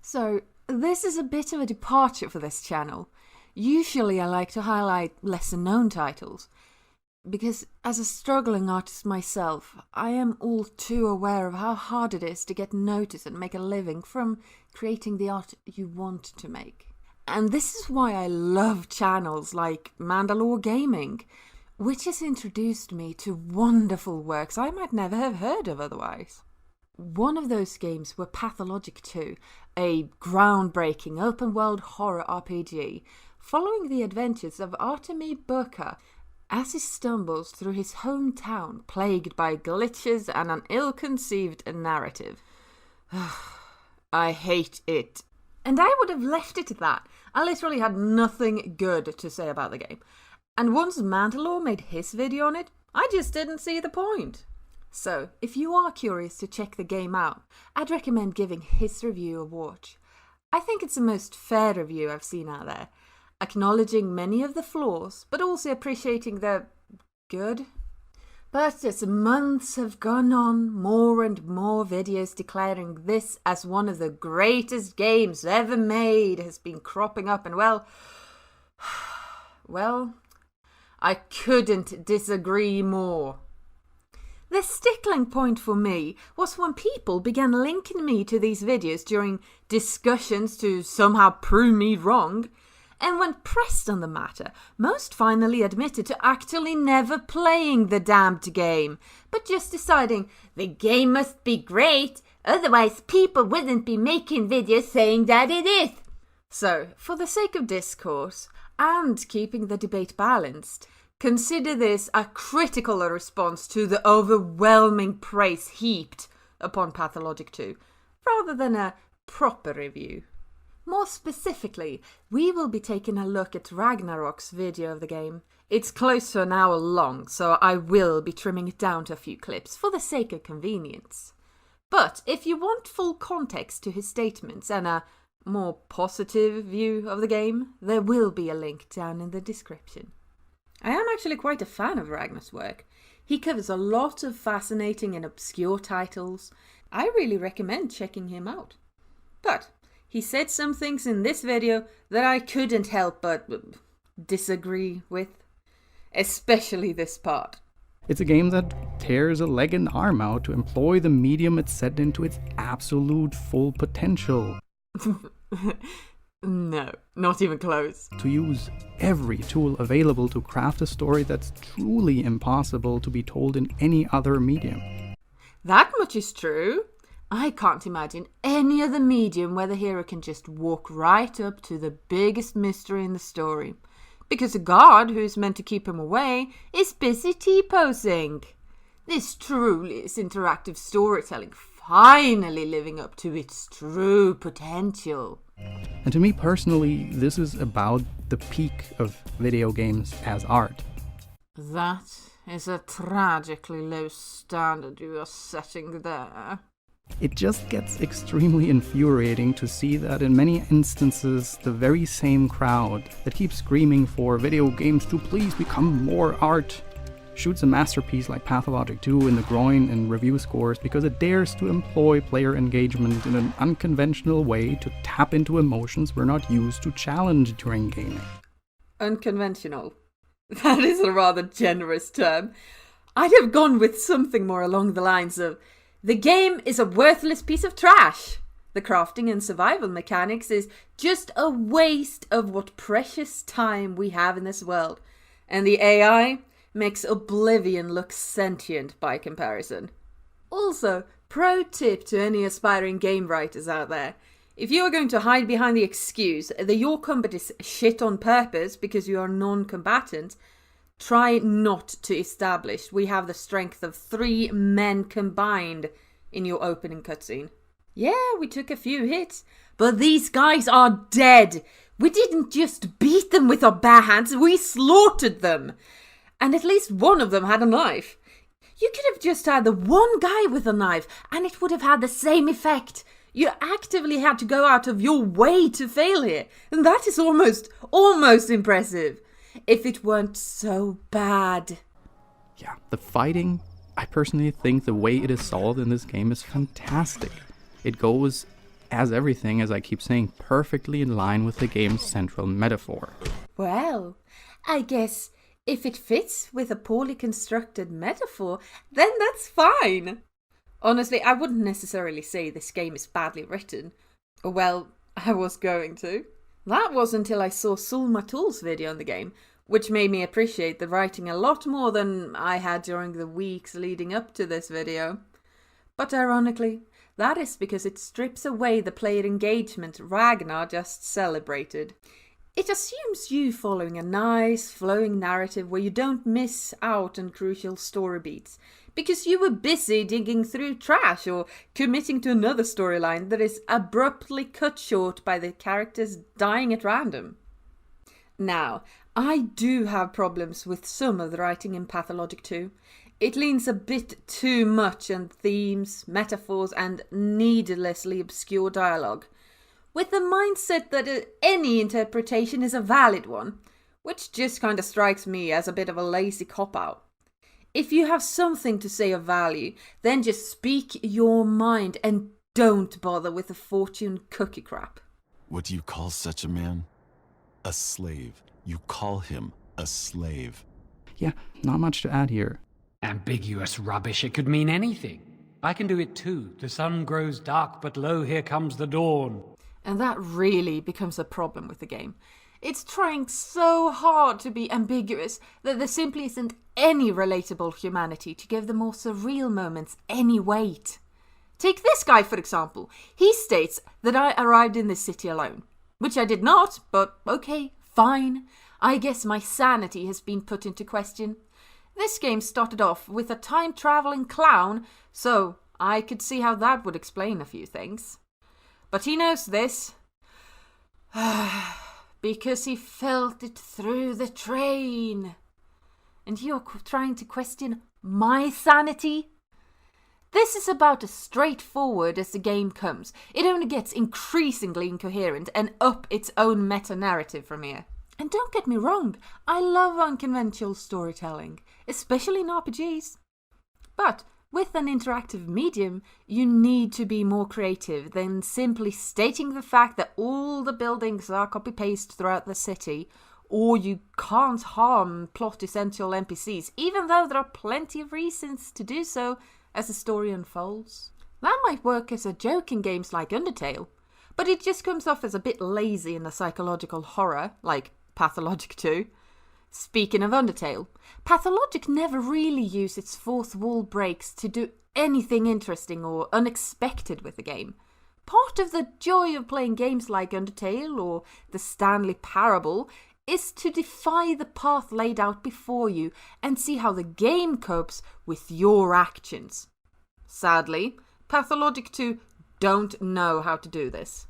So, this is a bit of a departure for this channel. Usually I like to highlight lesser known titles, because as a struggling artist myself, I am all too aware of how hard it is to get noticed and make a living from creating the art you want to make. And this is why I love channels like Mandaloregaming, which has introduced me to wonderful works I might never have heard of otherwise. One of those games were Pathologic 2, a groundbreaking open-world horror RPG, following the adventures of Artemi Burka as he stumbles through his hometown plagued by glitches and an ill-conceived narrative. I hate it. And I would have left it at that. I literally had nothing good to say about the game. And once Mandalore made his video on it, I just didn't see the point. So, if you are curious to check the game out, I'd recommend giving his review a watch. I think it's the most fair review I've seen out there, acknowledging many of the flaws, but also appreciating the good. But as months have gone on, more and more videos declaring this as one of the greatest games ever made has been cropping up, and well, I couldn't disagree more. The stickling point for me was when people began linking me to these videos during discussions to somehow prove me wrong, and when pressed on the matter, most finally admitted to actually never playing the damned game, but just deciding the game must be great, otherwise people wouldn't be making videos saying that it is. So, for the sake of discourse, and keeping the debate balanced, consider this a critical response to the overwhelming praise heaped upon Pathologic 2, rather than a proper review. More specifically, we will be taking a look at Ragnarok's video of the game. It's close to an hour long, so I will be trimming it down to a few clips for the sake of convenience. But if you want full context to his statements and a more positive view of the game, there will be a link down in the description. I am actually quite a fan of Ragnar's work. He covers a lot of fascinating and obscure titles. I really recommend checking him out. But he said some things in this video that I couldn't help but disagree with. Especially this part. It's a game that tears a leg and arm out to employ the medium it's set into its absolute full potential. No, not even close. To use every tool available to craft a story that's truly impossible to be told in any other medium. That much is true. I can't imagine any other medium where the hero can just walk right up to the biggest mystery in the story. Because the guard who's meant to keep him away is busy T-posing. This truly is interactive storytelling finally living up to its true potential. And to me personally, this is about the peak of video games as art. That is a tragically low standard you are setting there. It just gets extremely infuriating to see that in many instances, the very same crowd that keeps screaming for video games to please become more art shoots a masterpiece like Pathologic 2 in the groin in review scores because it dares to employ player engagement in an unconventional way to tap into emotions we're not used to challenge during gaming. Unconventional? That is a rather generous term. I'd have gone with something more along the lines of, the game is a worthless piece of trash. The crafting and survival mechanics is just a waste of what precious time we have in this world. And the AI makes Oblivion look sentient by comparison. Also, pro tip to any aspiring game writers out there. If you are going to hide behind the excuse that your combat is shit on purpose because you are non-combatant, try not to establish we have the strength of 3 men combined in your opening cutscene. Yeah, we took a few hits, but these guys are dead. We didn't just beat them with our bare hands, we slaughtered them. And at least one of them had a knife. You could have just had the one guy with a knife and it would have had the same effect. You actively had to go out of your way to fail here. And that is almost impressive. If it weren't so bad. Yeah, the fighting, I personally think the way it is solved in this game is fantastic. It goes as everything, as I keep saying, perfectly in line with the game's central metaphor. Well, I guess if it fits with a poorly constructed metaphor, then that's fine. Honestly, I wouldn't necessarily say this game is badly written. Well, I was going to. That was until I saw SulMatul's video on the game, which made me appreciate the writing a lot more than I had during the weeks leading up to this video. But ironically, that is because it strips away the player engagement Ragnar just celebrated. It assumes you following a nice, flowing narrative where you don't miss out on crucial story beats, because you were busy digging through trash or committing to another storyline that is abruptly cut short by the characters dying at random. Now, I do have problems with some of the writing in Pathologic 2. It leans a bit too much on themes, metaphors, and needlessly obscure dialogue, with the mindset that any interpretation is a valid one, which just kind of strikes me as a bit of a lazy cop-out. If you have something to say of value, then just speak your mind and don't bother with the fortune cookie crap. What do you call such a man? A slave. You call him a slave. Yeah, not much to add here. Ambiguous rubbish, it could mean anything. I can do it too. The sun grows dark, but lo, here comes the dawn. And that really becomes a problem with the game. It's trying so hard to be ambiguous that there simply isn't any relatable humanity to give the more surreal moments any weight. Take this guy, for example. He states that I arrived in this city alone, which I did not, but okay, fine. I guess my sanity has been put into question. This game started off with a time-traveling clown, so I could see how that would explain a few things. But he knows this. Because he felt it through the train. And you're trying to question my sanity? This is about as straightforward as the game comes. It only gets increasingly incoherent and up its own meta-narrative from here. And don't get me wrong, I love unconventional storytelling, especially in RPGs. But with an interactive medium, you need to be more creative than simply stating the fact that all the buildings are copy-paste throughout the city, or you can't harm plot-essential NPCs, even though there are plenty of reasons to do so as the story unfolds. That might work as a joke in games like Undertale, but it just comes off as a bit lazy in a psychological horror, like Pathologic 2. Speaking of Undertale, Pathologic never really used its fourth wall breaks to do anything interesting or unexpected with the game. Part of the joy of playing games like Undertale or the Stanley Parable is to defy the path laid out before you and see how the game copes with your actions. Sadly, Pathologic 2 don't know how to do this.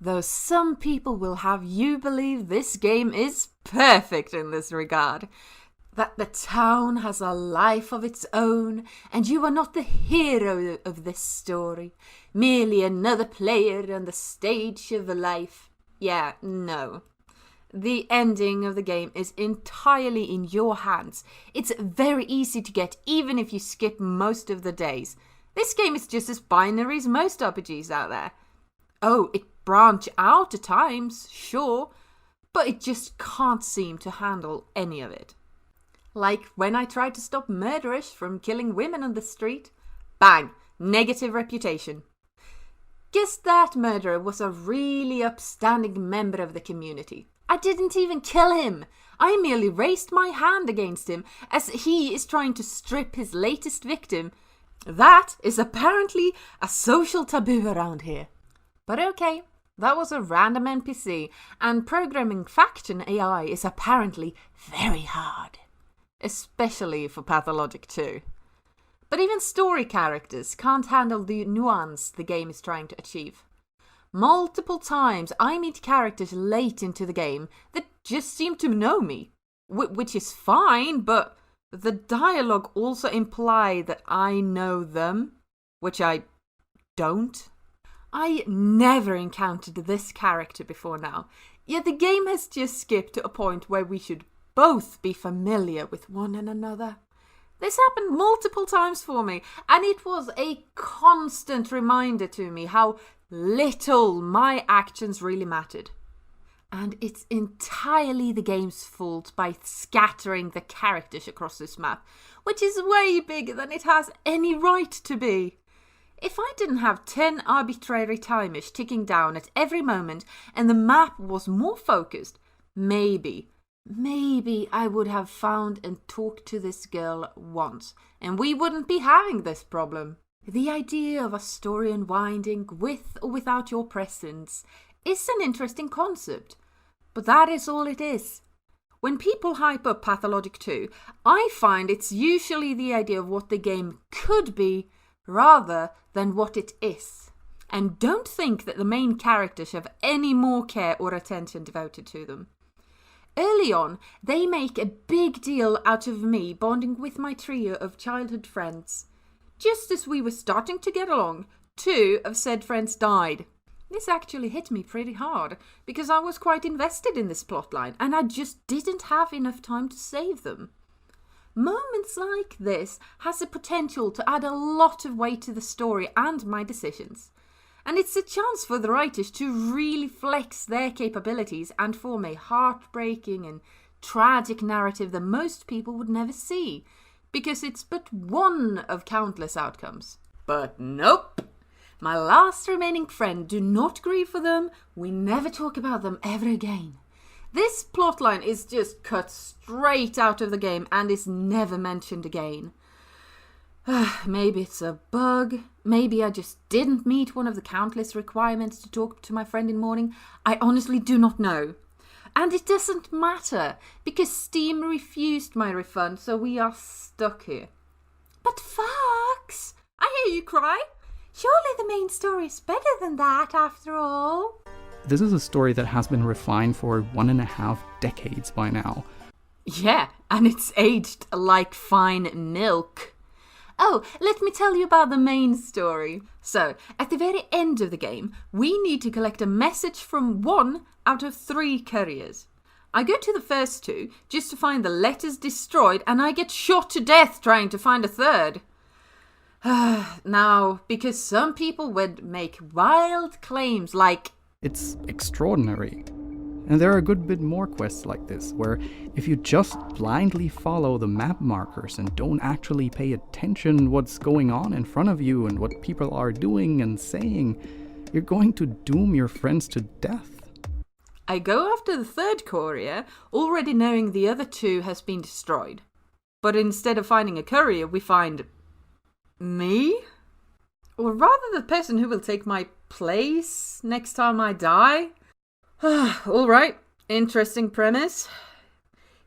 Though some people will have you believe this game is perfect in this regard. That the town has a life of its own, and you are not the hero of this story, merely another player on the stage of life. Yeah, no. The ending of the game is entirely in your hands. It's very easy to get, even if you skip most of the days. This game is just as binary as most RPGs out there. Oh, it branch out at times, sure, but it just can't seem to handle any of it. Like when I tried to stop murderers from killing women on the street, bang, negative reputation. Guess that murderer was a really upstanding member of the community. I didn't even kill him. I merely raised my hand against him as he is trying to strip his latest victim. That is apparently a social taboo around here. But okay, that was a random NPC, and programming faction AI is apparently very hard. Especially for Pathologic 2. But even story characters can't handle the nuance the game is trying to achieve. Multiple times I meet characters late into the game that just seem to know me, which is fine, but the dialogue also implies that I know them, which I don't. I never encountered this character before now, yet the game has just skipped to a point where we should both be familiar with one another. This happened multiple times for me, and it was a constant reminder to me how little my actions really mattered. And it's entirely the game's fault by scattering the characters across this map, which is way bigger than it has any right to be. If I didn't have 10 arbitrary timers ticking down at every moment and the map was more focused, maybe I would have found and talked to this girl once, and we wouldn't be having this problem. The idea of a story unwinding with or without your presence is an interesting concept, but that is all it is. When people hype up Pathologic 2, I find it's usually the idea of what the game could be rather than what it is. And don't think that the main characters have any more care or attention devoted to them. Early on, they make a big deal out of me bonding with my trio of childhood friends. Just as we were starting to get along, 2 of said friends died. This actually hit me pretty hard, because I was quite invested in this plotline, and I just didn't have enough time to save them. Moments like this has the potential to add a lot of weight to the story and my decisions. And it's a chance for the writers to really flex their capabilities and form a heartbreaking and tragic narrative that most people would never see, because it's but one of countless outcomes. But nope! My last remaining friend, do not grieve for them, we never talk about them ever again. This plotline is just cut straight out of the game and is never mentioned again. Maybe it's a bug. Maybe I just didn't meet one of the countless requirements to talk to my friend in morning. I honestly do not know. And it doesn't matter, because Steam refused my refund, so we are stuck here. But Fox, I hear you cry. Surely the main story is better than that, after all. This is a story that has been refined for 1.5 decades by now. Yeah, and it's aged like fine milk. Oh, let me tell you about the main story. So, at the very end of the game, we need to collect a message from 1 out of 3 couriers. I go to the first 2 just to find the letters destroyed, and I get shot to death trying to find a third. Now, because some people would make wild claims like, It's extraordinary. And there are a good bit more quests like this, where if you just blindly follow the map markers and don't actually pay attention what's going on in front of you and what people are doing and saying, you're going to doom your friends to death. I go after the third courier, already knowing the other 2 has been destroyed. But instead of finding a courier, we find me? Or rather the person who will take my place next time I die? Alright, interesting premise.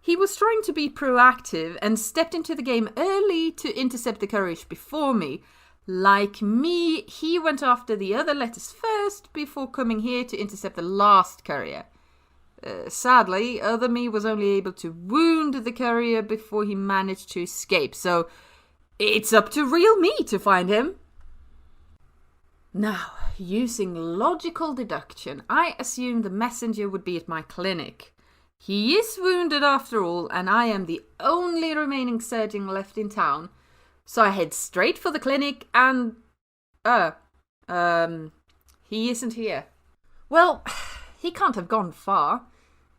He was trying to be proactive and stepped into the game early to intercept the couriers before me. Like me, he went after the other letters first before coming here to intercept the last courier. Sadly, other me was only able to wound the courier before he managed to escape, so it's up to real me to find him. Now, using logical deduction, I assume the messenger would be at my clinic. He is wounded after all, and I am the only remaining surgeon left in town. So I head straight for the clinic and... he isn't here. Well, he can't have gone far.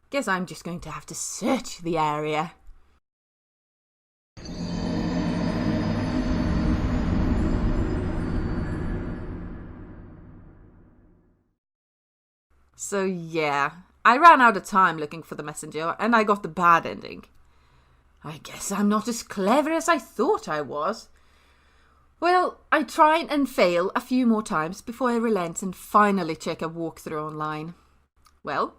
Guess I'm just going to have to search the area. So yeah, I ran out of time looking for the messenger, and I got the bad ending. I guess I'm not as clever as I thought I was. Well, I try and fail a few more times before I relent and finally check a walkthrough online. Well,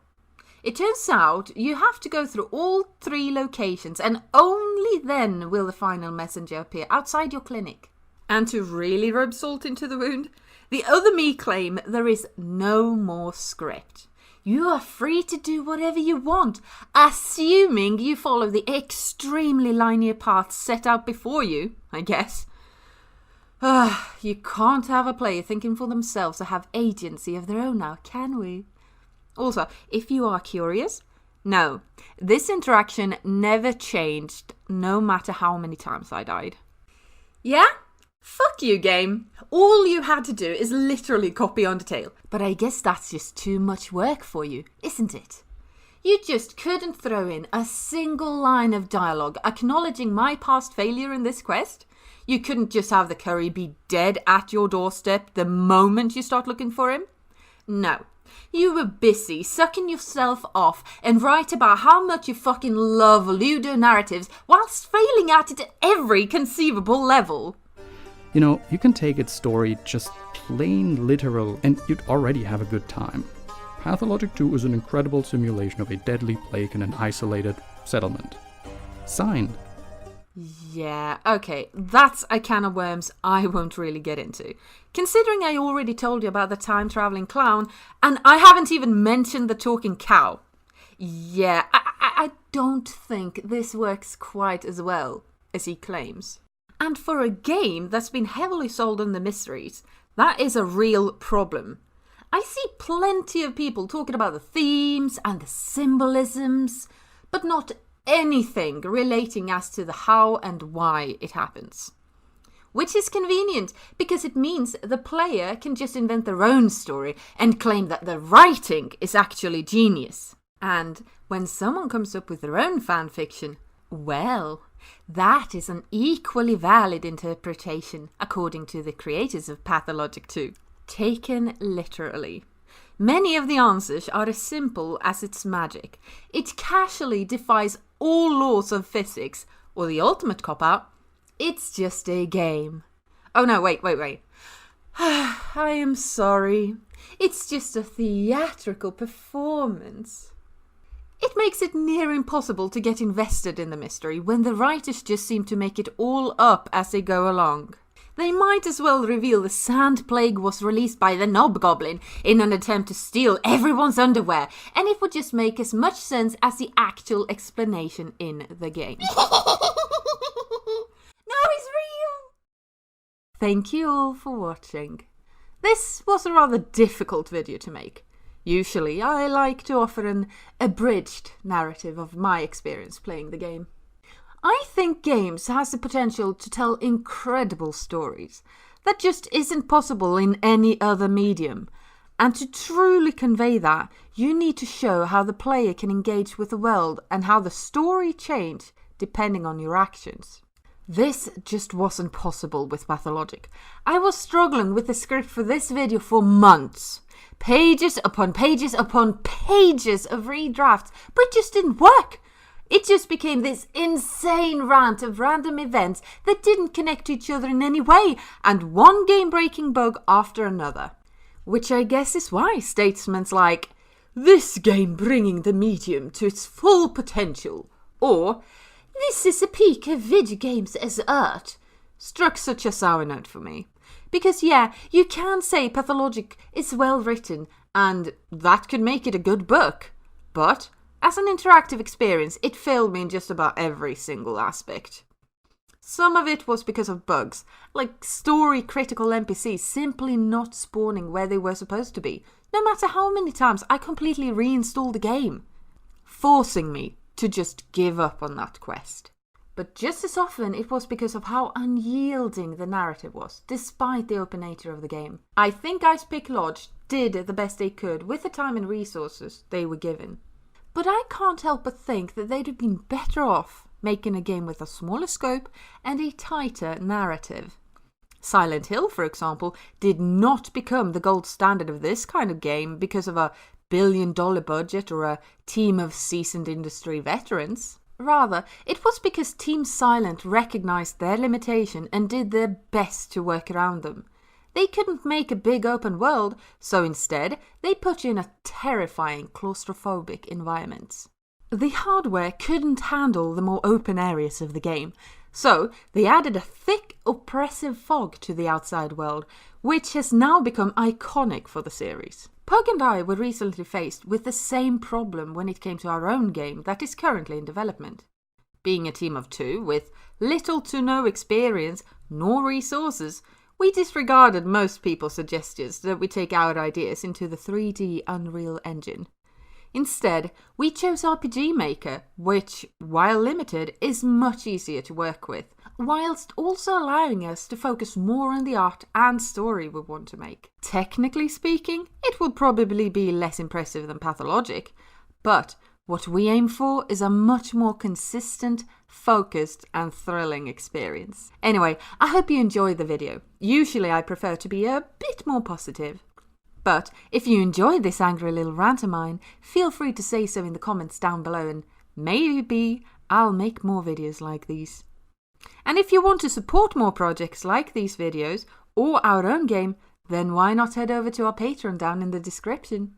it turns out you have to go through all 3 locations, and only then will the final messenger appear outside your clinic. And to really rub salt into the wound, the other me claim there is no more script. You are free to do whatever you want, assuming you follow the extremely linear path set out before you, I guess. You can't have a player thinking for themselves or have agency of their own now, can we? Also, if you are curious, no, this interaction never changed, no matter how many times I died. Yeah? Fuck you, game. All you had to do is literally copy Undertale. But I guess that's just too much work for you, isn't it? You just couldn't throw in a single line of dialogue acknowledging my past failure in this quest? You couldn't just have the curry be dead at your doorstep the moment you start looking for him? No. You were busy sucking yourself off and write about how much you fucking love Ludo narratives whilst failing at it at every conceivable level. You know, you can take its story just plain literal and you'd already have a good time. Pathologic 2 is an incredible simulation of a deadly plague in an isolated settlement. Signed. Yeah, okay, that's a can of worms I won't really get into. Considering I already told you about the time-travelling clown, and I haven't even mentioned the talking cow. Yeah, I don't think this works quite as well as he claims. And for a game that's been heavily sold on the mysteries, that is a real problem. I see plenty of people talking about the themes and the symbolisms, but not anything relating as to the how and why it happens. Which is convenient, because it means the player can just invent their own story and claim that the writing is actually genius. And when someone comes up with their own fanfiction, well, that is an equally valid interpretation, according to the creators of Pathologic 2. Taken literally. Many of the answers are as simple as its magic. It casually defies all laws of physics, or the ultimate cop-out, it's just a game. Oh no, wait. I am sorry. It's just a theatrical performance. It makes it near impossible to get invested in the mystery when the writers just seem to make it all up as they go along. They might as well reveal the sand plague was released by the Knobgoblin in an attempt to steal everyone's underwear, and it would just make as much sense as the actual explanation in the game. No, it's real! Thank you all for watching. This was a rather difficult video to make. Usually I like to offer an abridged narrative of my experience playing the game. I think games has the potential to tell incredible stories that just isn't possible in any other medium. And to truly convey that, you need to show how the player can engage with the world and how the story changes depending on your actions. This just wasn't possible with Pathologic. I was struggling with the script for this video for months. Pages upon pages upon pages of redrafts, but it just didn't work. It just became this insane rant of random events that didn't connect to each other in any way, and one game-breaking bug after another. Which I guess is why statements like, "This game bringing the medium to its full potential," or "This is a peak of video games as art," struck such a sour note for me. Because yeah, you can say Pathologic is well written, and that could make it a good book, but as an interactive experience, it failed me in just about every single aspect. Some of it was because of bugs, like story-critical NPCs simply not spawning where they were supposed to be, no matter how many times I completely reinstalled the game, forcing me to just give up on that quest. But just as often, it was because of how unyielding the narrative was, despite the open nature of the game. I think Ice Pick Lodge did the best they could with the time and resources they were given. But I can't help but think that they'd have been better off making a game with a smaller scope and a tighter narrative. Silent Hill, for example, did not become the gold standard of this kind of game because of a billion-dollar budget or a team of seasoned industry veterans. Rather, it was because Team Silent recognized their limitation and did their best to work around them. They couldn't make a big open world, so instead they put in a terrifying claustrophobic environment. The hardware couldn't handle the more open areas of the game, so they added a thick, oppressive fog to the outside world, which has now become iconic for the series. Pug and I were recently faced with the same problem when it came to our own game that is currently in development. Being a team of two with little to no experience nor resources, we disregarded most people's suggestions that we take our ideas into the 3D Unreal Engine. Instead, we chose RPG Maker, which, while limited, is much easier to work with, whilst also allowing us to focus more on the art and story we want to make. Technically speaking, it will probably be less impressive than Pathologic, but what we aim for is a much more consistent, focused and thrilling experience. Anyway, I hope you enjoyed the video. Usually I prefer to be a bit more positive. But if you enjoyed this angry little rant of mine, feel free to say so in the comments down below and maybe I'll make more videos like these. And if you want to support more projects like these videos or our own game, then why not head over to our Patreon down in the description.